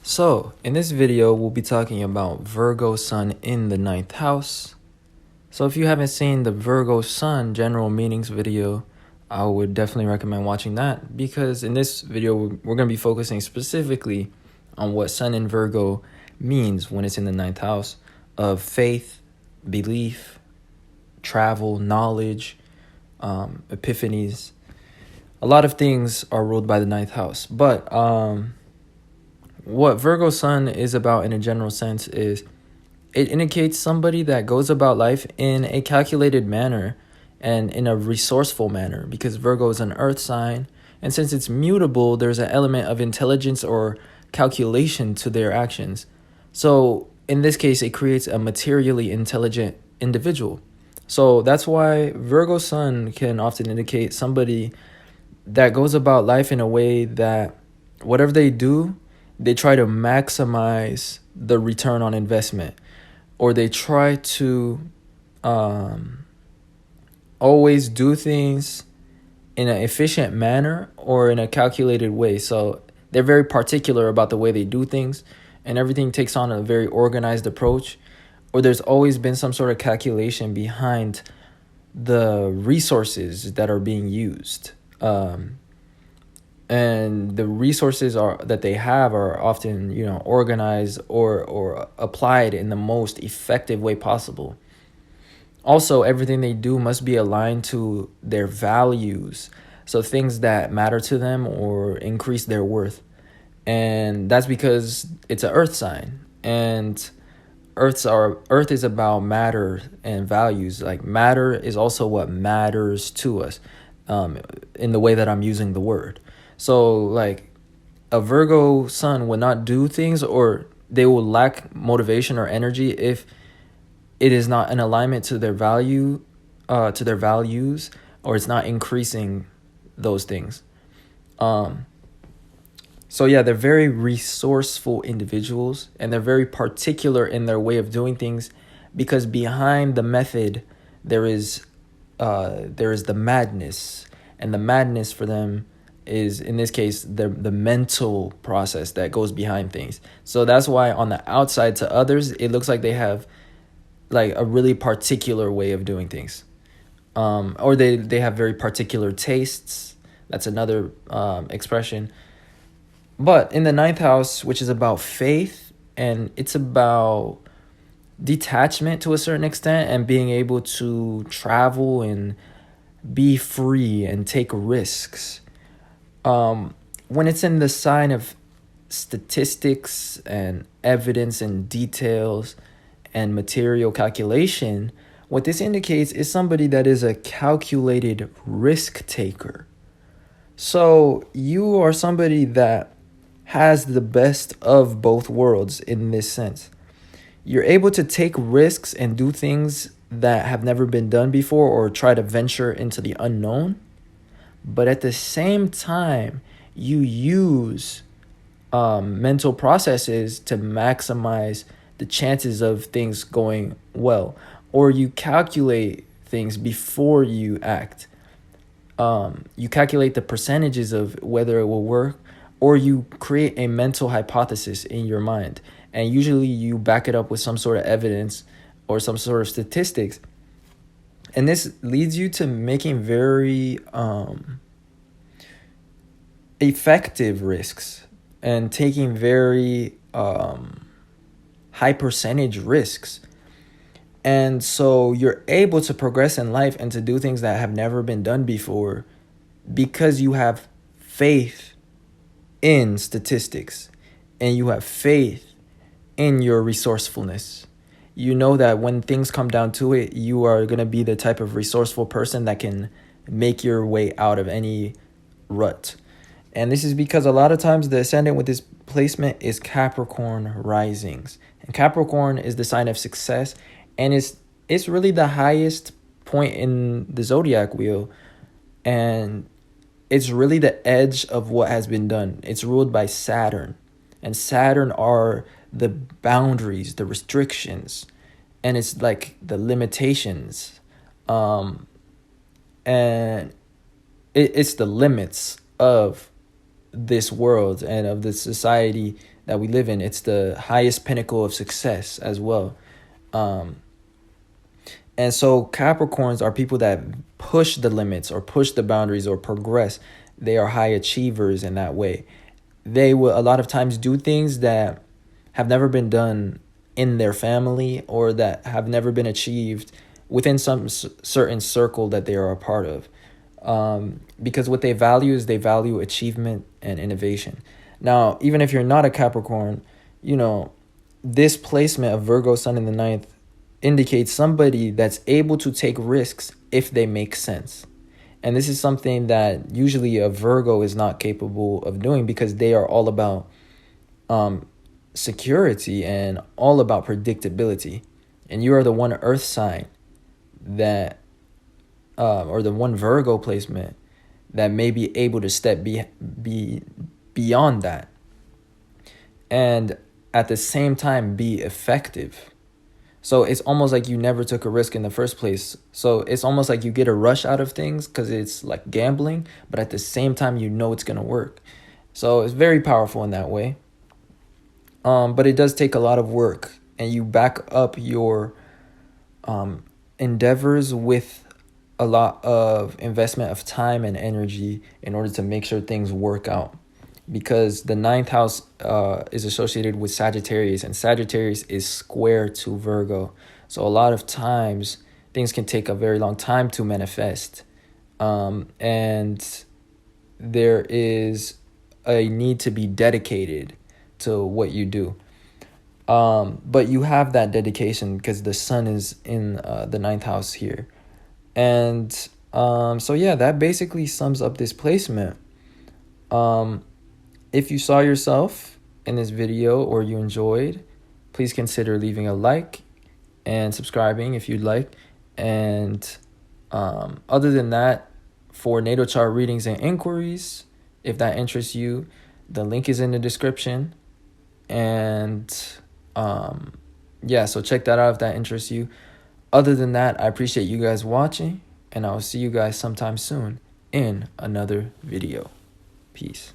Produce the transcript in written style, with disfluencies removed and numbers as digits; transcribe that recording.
So, in this video, we'll be talking about Virgo Sun in the 9th house. So, if you haven't seen the Virgo Sun general meanings video, I would definitely recommend watching that because in this video, we're going to be focusing specifically on what Sun in Virgo means when it's in the 9th house of faith, belief, travel, knowledge, epiphanies. A lot of things are ruled by the 9th house, but what Virgo Sun is about in a general sense is it indicates somebody that goes about life in a calculated manner and in a resourceful manner because Virgo is an earth sign. And since it's mutable, there's an element of intelligence or calculation to their actions. So in this case, it creates a materially intelligent individual. So that's why Virgo Sun can often indicate somebody that goes about life in a way that whatever they do, they try to maximize the return on investment, or they try to always do things in an efficient manner or in a calculated way. So they're very particular about the way they do things, and everything takes on a very organized approach, or there's always been some sort of calculation behind the resources that are being used. And the resources that they have are often, organized or applied in the most effective way possible. Also, everything they do must be aligned to their values. So things that matter to them or increase their worth. And that's because it's an earth sign. And earth is about matter and values. Like matter is also what matters to us, in the way that I'm using the word. So like a Virgo Sun would not do things, or they will lack motivation or energy if it is not in alignment to their values, or it's not increasing those things. So yeah, they're very resourceful individuals, and they're very particular in their way of doing things because behind the method there is the madness, and the madness for them is, in this case, the mental process that goes behind things. So that's why on the outside to others, it looks like they have like a really particular way of doing things. Or they have very particular tastes. That's another expression. But in the 9th house, which is about faith, and it's about detachment to a certain extent and being able to travel and be free and take risks. When it's in the sign of statistics and evidence and details and material calculation, what this indicates is somebody that is a calculated risk taker. So you are somebody that has the best of both worlds in this sense. You're able to take risks and do things that have never been done before or try to venture into the unknown. But at the same time, you use mental processes to maximize the chances of things going well. Or you calculate things before you act. You calculate the percentages of whether it will work, or you create a mental hypothesis in your mind. And usually you back it up with some sort of evidence or some sort of statistics. And this leads you to making very effective risks and taking very high percentage risks. And so you're able to progress in life and to do things that have never been done before because you have faith in statistics and you have faith in your resourcefulness. You know that when things come down to it, you are going to be the type of resourceful person that can make your way out of any rut. And this is because a lot of times the ascendant with this placement is Capricorn Risings. And Capricorn is the sign of success, and it's really the highest point in the zodiac wheel. And it's really the edge of what has been done. It's ruled by Saturn. And Saturn are the boundaries, the restrictions, and it's like the limitations. And it's the limits of this world and of the society that we live in. It's the highest pinnacle of success as well. And so Capricorns are people that push the limits or push the boundaries or progress. They are high achievers in that way. They will a lot of times do things that have never been done in their family or that have never been achieved within some certain circle that they are a part of. Because what they value is they value achievement and innovation. Now, even if you're not a Capricorn, this placement of Virgo Sun in the ninth indicates somebody that's able to take risks if they make sense. And this is something that usually a Virgo is not capable of doing because they are all about security and all about predictability. And you are the one earth sign that, or the one Virgo placement that may be able to step beyond that. And at the same time be effective. So it's almost like you never took a risk in the first place. So it's almost like you get a rush out of things because it's like gambling, but at the same time, it's going to work. So it's very powerful in that way. But it does take a lot of work, and you back up your endeavors with a lot of investment of time and energy in order to make sure things work out. Because the ninth house is associated with Sagittarius, and Sagittarius is square to Virgo. So a lot of times things can take a very long time to manifest. And there is a need to be dedicated to what you do. But you have that dedication because the sun is in the ninth house here. And that basically sums up this placement. If you saw yourself in this video or you enjoyed, please consider leaving a like and subscribing if you'd like. And other than that, for natal chart readings and inquiries, if that interests you, the link is in the description. And so check that out if that interests you. Other than that, I appreciate you guys watching, and I'll see you guys sometime soon in another video. Peace.